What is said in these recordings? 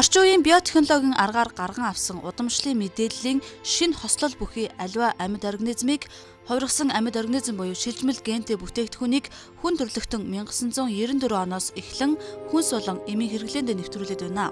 Орчин үеийн биотехнологийн аргаар гарган авсан удамшлын мэдээллийн шинэ хослол бүхий аливаа амьд организмыг хувиргасан амьд организм буюу шилжмэл гентэй бүтээгдэхүүнийг хүн төрлөختөн 1994 оноос эхлэн хүнс болон эмийн хэрэглээнд нэвтрүүлээд байна.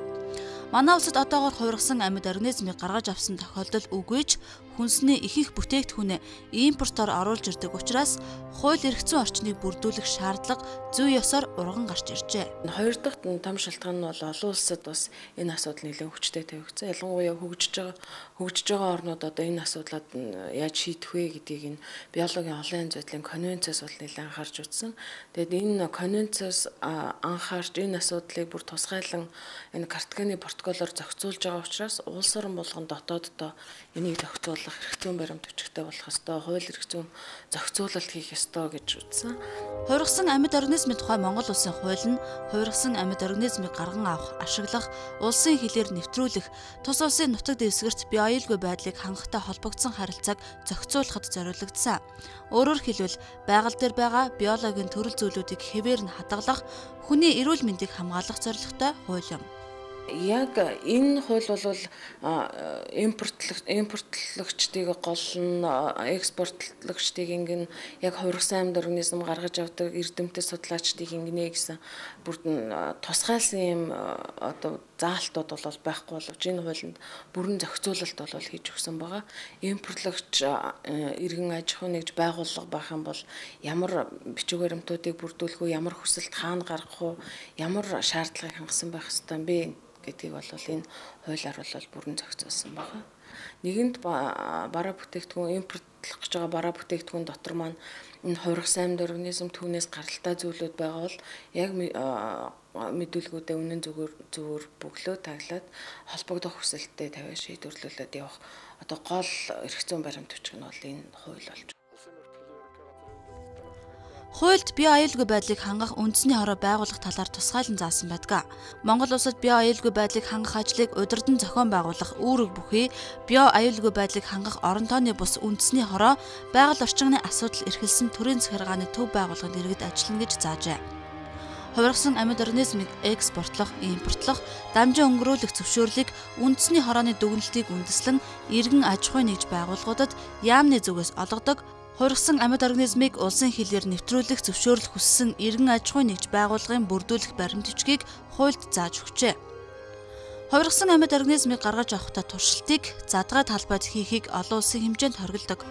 Манай улсад одоогоор хувиргасан амьд организмыг гаргаж авсан тохиолдол үгүй ч хүнсний ихэнх бүтээгдэхүүнээ импортоор оруулж ирдэг учраас хууль эрх зүйн орчныг бүрдүүлэх шаардлага зүй ёсоор урган гарч иржээ. Хоёр дахь том шалтгаан нь бол олон улсад бас энэ асуудал нэлээд хүчтэй тавигдсан. Ялангуяа хөгжиж байгаа орнууд одоо энэ асуудлаад яаж шийдэх вэ гэдгийг энэ биологийн олон янз байдлын конвенцээс бол нэлээд анхаарч үзсэн. Тэгэд энэ конвенцээс анхаарч энэ асуудлыг бүр тусгайлан энэ Картагены протоколоор зохицуулж байгаа учраас улс орн болгон дотооддоо энийг зохицуулах эрх зүйн баримт хүчтэй болох ёстой, хууль эрх зүйн зохицуулалт хийх ёстой гэж үзсэн. Хувиргасан амьд организмын тухай Монгол улсын хууль нь хувиргасан амьд организмыг гарган авах, ашиглах, улсын хилээр нэвтрүүлэх, тус улсын нутаг дэвсгэрт бие аюулгүй байдлыг хангахтай холбогдсон харилцааг зохицуулахад зориулагдсан. Өөрөөр хэлбэл байгаль дээр байгаа биологийн төрөл зүйлүүдийг хэвээр нь хадгалах, хүний эрүүл мэндийг хамгаалах зорилготой хууль юм. Яг энэ хууль бол импортлогчдыг голно, экспортлогчдыг ингэн яг хувиргасан амьд организм гаргаж авдаг эрдэмтэд судлаачдыг ингэнэ гэсэн бүрдэн тусгайлсан юм одоо заалтууд бол байхгүй боловч энэ хуулинд бүрэн зохицуулалт бол хийж өгсөн байгаа. Импортлогч иргэн аж ахуй нэгж байгууллага байх юм бол ямар бичиг баримтуудыг бүрдүүлэх үү, ямар хүсэлт хаана гаргах уу, ямар шаардлагыг хангасан байх ёстой юм бэ гэдгийг бол энэ хуулиар бол бүрэн зохицуулсан байгаа. Нэгэнд бараа бүтээгдэхүүн импортлох гэж байгаа бараа бүтээгдэхүүн дотор маань энэ хувиргасан амьд организм түүнээс гаралтай зүйлүүд байгаа бол яг мэдүүлгүүдэд үнэн зөвөр бөглөө таглаад холбогдох хүсэлттэй тавиа шийдвэрлүүлээд явах одоо гол эрх зүйн баримт хүч нь бол энэ хууль болж. Хуульд бие аюулгүй байдлыг хангах үндэсний хороо байгуулах талаар тусгайлан заасан байдаг. Монгол улсад бие аюулгүй байдлыг хангах ажлыг удирдан зохион байгуулах үүрэг бүхий бие аюулгүй байдлыг хангах орон тооны бус үндэсний хороо байгаль орчны асуудал эрхэлсэн төрийн захиргааны төв байгууллагад иргэд ажиллана гэж заажээ. Хувиргасан амьд организмыг экспортлох, импортлох, дамжин өнгөрүүлэх зөвшөөрлийг үндэсний хорооны дүгнэлтийг үндэслэн иргэн аж ахуй нэгж байгууллагуудад яамны зүгээс олгодог. Хувиргасан амьд организмыг улсын хилээр нэвтрүүлэх зөвшөөрөл хүссэн иргэн аж ахуй нэгж байгууллагын бүрдүүлэх баримт бичгийг хуульд зааж өгчээ. Хувиргасан амьд организмыг гаргаж авахдаа туршилтыг задгай талбайд хийхийг олон улсын хэмжээнд хориглодог.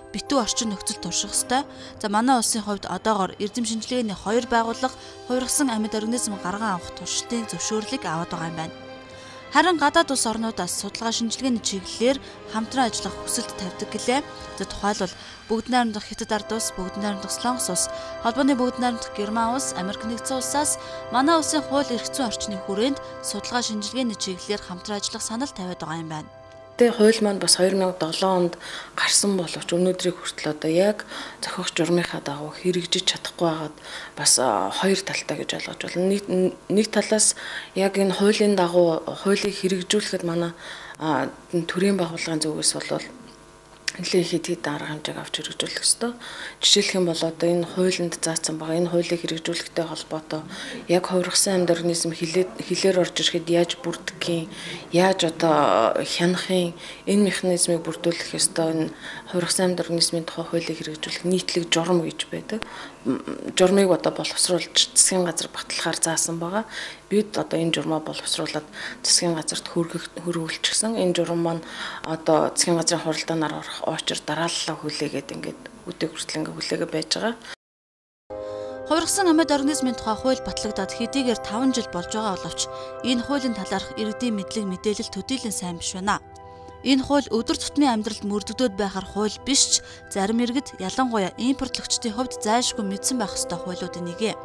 Битүү орчин нөхцөл турших ёстой. За манай улсын хувьд одоогоор эрдэм шинжилгээний 2 байгууллага хувиргасан амьд организм гарган авах туршилтын зөвшөөрлийг аваад байгаа юм байна. Харин гадаад улс орнуудаас судалгаа шинжилгээний чиглэлээр хамтран ажиллах хүсэлт тавьдаг гэлээ. За тухайлбал Бүгд найрамдах Хятад ард улс, Бүгд найрамдах Солонгос улс, Холбооны бүгд найрамдах Герман улс, Америк нэгдсэн улсаас манай улсын хууль эрх зүйн орчны хүрээнд судалгаа шинжилгээний чиглэлээр хамтран ажиллах санал тавиад байгаа юм байна. Тэгээ хууль маань бас 2007 онд гарсан боловч өнөөдрийг хүртэл одоо яг зохиох журмынхаа дагуу хэрэгжиж чадахгүй байгаад бас хоёр талтай гэж ойлгож байна. Нэг талаас яг энэ хуулийн дагуу хуулийг хэрэгжүүлэхэд манай төрийн байгууллагын зүгээс бол нэлээд хэд арга хэмжээг авч хэрэгжүүлэх ёстой. Жишээлх юм бол одоо энэ хуулинд заасан байгаа энэ хуулийг хэрэгжүүлэхтэй холбоотой яг хувиргасан амьд организм хилээр орж ирэхэд яаж бүрдгэх, яаж одоо хянахын энэ механизмыг бүрдүүлэх ёстой. Энэ хувиргасан амьд организмын тухай хуулийг хэрэгжүүлэх нийтлэг журам гэж байдаг. Журмыг одоо боловсруулж засгийн газар баталгаар заасан байгаа. Бид одоо энэ журмаа боловсруулад засгийн газарт хөрвүүлчихсэн. Энэ журам маань одоо засгийн газрын хуралдаанаар орох очир дарааллаа хүлээгээд ингээд үдэг хүртэл ингээд хүлээгээ байж байгаа. Хувиргасан амьд организмын тухай хууль батлагдаад хэдийгээр 5 жил болж байгаа боловч энэ хуулийн талаарх иргэдийн мэдлэг мэдээлэл төдийлөн сайн биш байна. Энэ хууль өдөр тутмын амьдралд мөрдөгдөд байхаар хууль биш ч зарим иргэд ялангуяа импортлогчдын хувьд зайлшгүй мэдсэн байх ёстой хуулиудын нэг.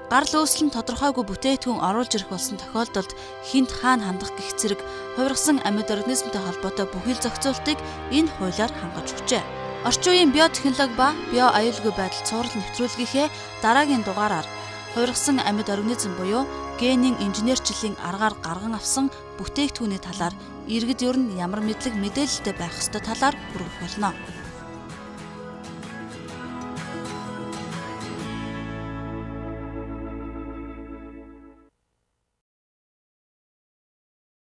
Гарал үүслэн тодорхойгүй бүтээгдэхүүн оруулж ирэх болсон тохиолдолд хинт хаана хандах гэх зэрэг хувиргасан амьд организмтай холбоотой бүхэл зохицуултыг энэ хуулиар хангаж өгчээ. Орчин үеийн биотехнологи ба био аюулгүй байдал цуврал нэвтрүүлгийнхээ дараагийн дугаараар хувиргасан амьд организм буюу генийн инженерчлэлийн аргаар гарган авсан бүтээгдэхүүний талаар иргэд ер нь ямар мэдлэг мэдээлэлтэй байх ёстой талаар хүргэх болно.